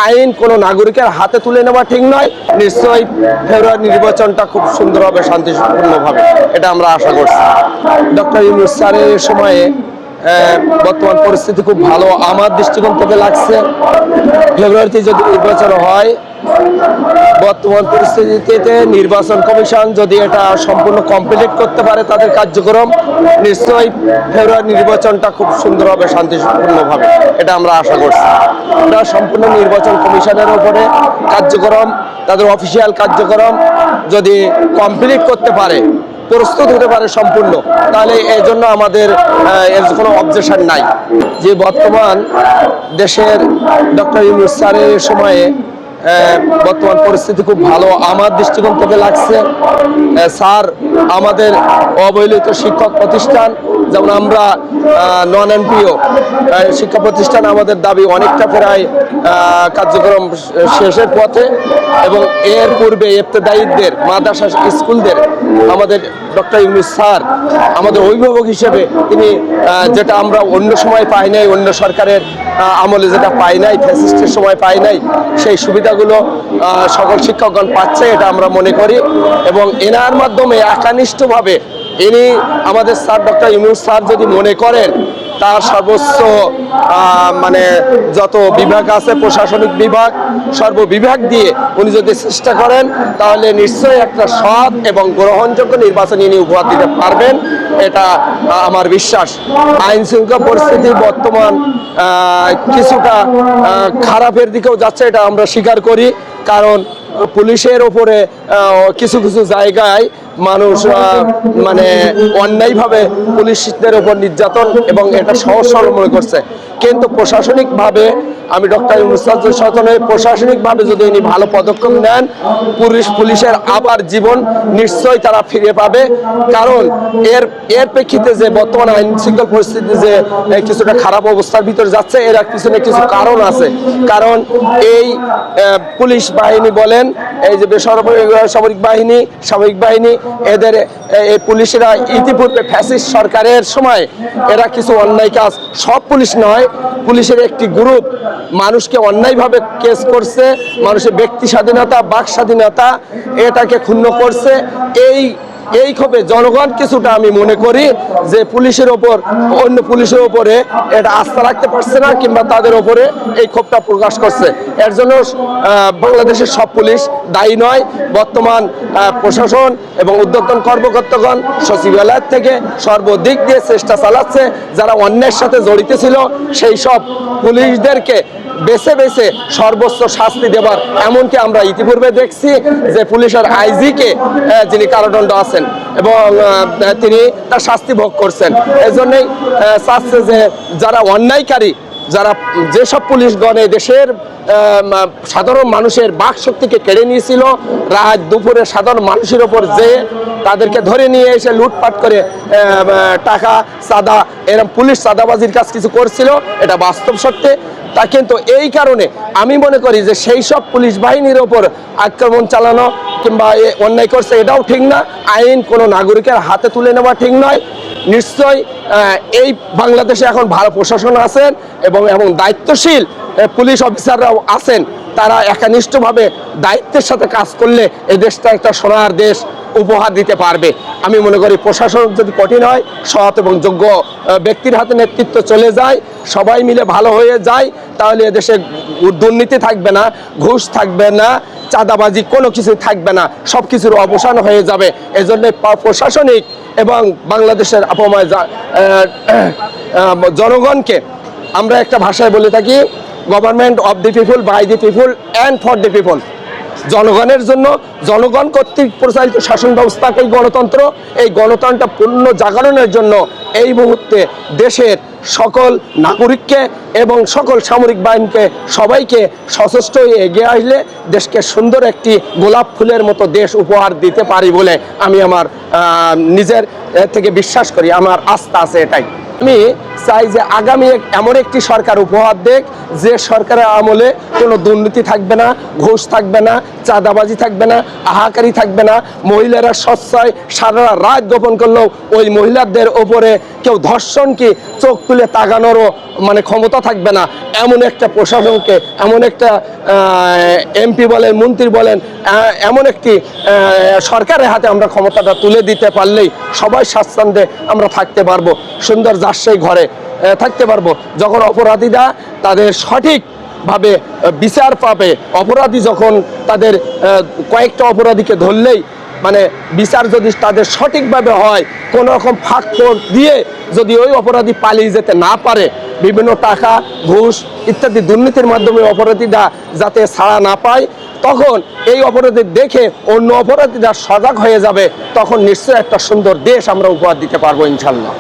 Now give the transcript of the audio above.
আইন কোনো নাগরিকের হাতে তুলে নেওয়া ঠিক নয়। নিশ্চয়ই ফেব্রুয়ারি নির্বাচনটা খুব সুন্দর হবে, শান্তিপূর্ণভাবে, এটা আমরা আশা করছি। ডক্টর ইউনূস স্যারের সময়ে বর্তমান পরিস্থিতি খুব ভালো আমার দৃষ্টিকোণ থেকে লাগছে। ফেব্রুয়ারিতে যদি নির্বাচন হয়, বর্তমান পরিস্থিতিতে নির্বাচন কমিশন যদি এটা সম্পূর্ণ কমপ্লিট করতে পারে তাদের কার্যক্রম, নিশ্চয়ই ফেব্রুয়ারি নির্বাচনটা খুব সুন্দর হবে, শান্তিপূর্ণভাবে, এটা আমরা আশা করছি। এটা সম্পূর্ণ নির্বাচন কমিশনের উপরে কার্যক্রম, তাদের অফিসিয়াল কার্যক্রম যদি কমপ্লিট করতে পারে, প্রস্তুত হতে পারে সম্পূর্ণ, তাহলে এই জন্য আমাদের এর কোনো অবজেকশন নাই। যে বর্তমান দেশের ডক্টর ইউনূস স্যারের সময়ে বর্তমান পরিস্থিতি খুব ভালো আমার দৃষ্টিকোণ থেকে লাগছে। স্যার আমাদের অবহেলিত শিক্ষক প্রতিষ্ঠান, যেমন আমরা নন এনপিও শিক্ষা প্রতিষ্ঠান, আমাদের দাবি অনেকটা প্রায় কার্যক্রম শেষের পথে, এবং এর পূর্বে ইবতেদায়ীদের মাদ্রাসা স্কুলদের আমাদের ডক্টর ইউনূস স্যার আমাদের অভিভাবক হিসেবে তিনি যেটা আমরা অন্য সময় পাই নাই, অন্য সরকারের আমলে যেটা পাই নাই, ফ্যাসিস্টের সময় পাই নাই, সেই সুবিধাগুলো সকল শিক্ষকগণ পাচ্ছে, এটা আমরা মনে করি। এবং এনার মাধ্যমে একানিষ্ঠভাবে ইনি আমাদের স্যার ডক্টর ইউনূস স্যার যদি মনে করেন তার সর্বোচ্চ মানে যত বিভাগ আছে, প্রশাসনিক বিভাগ, সর্ববিভাগ দিয়ে উনি যদি চেষ্টা করেন, তাহলে নিশ্চয়ই একটা সৎ এবং গ্রহণযোগ্য নির্বাচন ইনি উপহার দিতে পারবেন, এটা আমার বিশ্বাস। আইন শৃঙ্খলা পরিস্থিতি বর্তমান কিছুটা খারাপের দিকেও যাচ্ছে, এটা আমরা স্বীকার করি। কারণ পুলিশের ওপরে কিছু কিছু জায়গায় মানুষ মানে অন্যায়ভাবে পুলিশদের ওপর নির্যাতন এবং এটা সহজ সরল মনে করছে। কিন্তু প্রশাসনিকভাবে আমি ডক্টর ইউনূস স্যারের সাথে প্রশাসনিকভাবে যদি ইনি ভালো পদক্ষেপ নেন, পুলিশের আবার জীবন নিশ্চয়ই তারা ফিরে পাবে। কারণ এর প্রেক্ষিতে যে বর্তমান আইন শৃঙ্খলা পরিস্থিতি যে কিছুটা খারাপ অবস্থার ভিতরে যাচ্ছে, এর পিছনে কিছু কারণ আছে। কারণ এই পুলিশ বাহিনী বলেন, এই যে বেসামরিক বাহিনী, সামরিক বাহিনী, এদের এই পুলিশেরা ইতিপূর্বে ফ্যাসিস্ট সরকারের সময় এরা কিছু অন্যায় কাজ, সব পুলিশ নয়, পুলিশের একটি গ্রুপ মানুষকে অন্যায়ভাবে কেস করছে, মানুষের ব্যক্তি স্বাধীনতা, বাক স্বাধীনতা এটাকে ক্ষুণ্ণ করছে। এই ক্ষোভে জনগণ কিছুটা আমি মনে করি যে পুলিশের ওপর, অন্য পুলিশের ওপরে এটা আস্থা রাখতে পারছে না, কিংবা তাদের ওপরে এই ক্ষোভটা প্রকাশ করছে। এর জন্য বাংলাদেশের সব পুলিশ দায়ী নয়। বর্তমান প্রশাসন এবং ঊর্ধ্বতন কর্মকর্তাগণ সচিবালয় থেকে সর্বদিক দিয়ে চেষ্টা চালাচ্ছে, যারা অন্যায়ের সাথে জড়িত ছিল সেই সব পুলিশদেরকে বেছে বেছে সর্বোচ্চ শাস্তি দেবার, এমনকি আমরা ইতিপূর্বে দেখছি যে পুলিশের আইজিকে যিনি কারাদণ্ড আছেন এবং তিনি তার শাস্তি ভোগ করছেন। এই জন্যই চাচ্ছে যে যারা অন্যায়কারী, যারা যেসব পুলিশগণে দেশের সাধারণ মানুষের বাক শক্তিকে কেড়ে নিয়েছিল, রাত দুপুরে সাধারণ মানুষের ওপর যে তাদেরকে ধরে নিয়ে এসে লুটপাট করে টাকা চাঁদা, এরকম পুলিশ চাঁদাবাজির কাজ কিছু করছিল, এটা বাস্তব সত্যি। তা কিন্তু এই কারণে আমি মনে করি যে সেই সব পুলিশ বাহিনীর ওপর আক্রমণ চালানো কিংবা অন্যায় করছে, এটাও ঠিক না। আইন কোনো নাগরিকের হাতে তুলে নেওয়া ঠিক নয়। নিশ্চয় এই বাংলাদেশে এখন ভালো প্রশাসন আছেন এবং দায়িত্বশীল পুলিশ অফিসাররাও আছেন, তারা একনিষ্ঠভাবে দায়িত্বের সাথে কাজ করলে এই দেশটা একটা সোনার দেশ উপহার দিতে পারবে। আমি মনে করি প্রশাসন যদি কঠিন হয়, সৎ এবং যোগ্য ব্যক্তির হাতে নেতৃত্ব চলে যায়, সবাই মিলে ভালো হয়ে যায়, তাহলে এদেশে দুর্নীতি থাকবে না, ঘুষ থাকবে না, চাঁদাবাজি কোনো কিছু থাকবে না, সব কিছুর অবসান হয়ে যাবে। এজন্য প্রশাসনিক এবং বাংলাদেশের আপময় জনগণকে আমরা একটা ভাষায় বলে থাকি, government of the people, by the people and for the people. জনগণের জন্য, জনগণ কর্তৃক পরিচালিত শাসন ব্যবস্থাকেই গণতন্ত্র। এই গণতন্ত্র পূর্ণ জাগরণের জন্য এই মুহূর্তে দেশের সকল নাগরিককে এবং সকল সামরিক বাহিনীকে, সবাইকে সশস্ত্র হয়ে এগিয়ে আসলে দেশকে সুন্দর একটি গোলাপ ফুলের মতো দেশ উপহার দিতে পারি বলে আমি আমার নিজের থেকে বিশ্বাস করি, আমার আস্থা আছে এটাই। আমি চাই যে আগামী এমন একটি সরকার উপহার দেখ, যে সরকারের আমলে কোনো দুর্নীতি থাকবে না, ঘুষ থাকবে না, চাঁদাবাজি থাকবে না, আহাকারি থাকবে না, মহিলারা স্বচ্ছায় সারা রাত গোপন করলেও ওই মহিলাদের ওপরে কেউ ধর্ষণ কি চোখ তুলে তাকানোরও মানে ক্ষমতা থাকবে না। এমন একটা প্রশাসনকে, এমন একটা এমপি বলেন, মন্ত্রী বলেন, এমন একটি সরকারের হাতে আমরা ক্ষমতাটা তুলে দিতে পারলেই সবাই স্বাচ্ছন্দ্যে আমরা থাকতে পারবো, সুন্দর যার ঘরে থাকতে পারবো। যখন অপরাধীরা তাদের সঠিকভাবে বিচার পাবে, অপরাধী যখন তাদের কয়েকটা অপরাধীকে ধরলেই মানে বিচার যদি তাদের সঠিকভাবে হয়, কোনো রকম ফাঁক দিয়ে যদি ওই অপরাধী পালিয়ে যেতে না পারে, বিভিন্ন টাকা ঘুষ ইত্যাদি দুর্নীতির মাধ্যমে অপরাধীরা যাতে ছাড়া না পায়, তখন এই অপরাধী দেখে অন্য অপরাধীরা সজাগ হয়ে যাবে। তখন নিশ্চয়ই একটা সুন্দর দেশ আমরা উপহার দিতে পারবো ইনশাল্লাহ।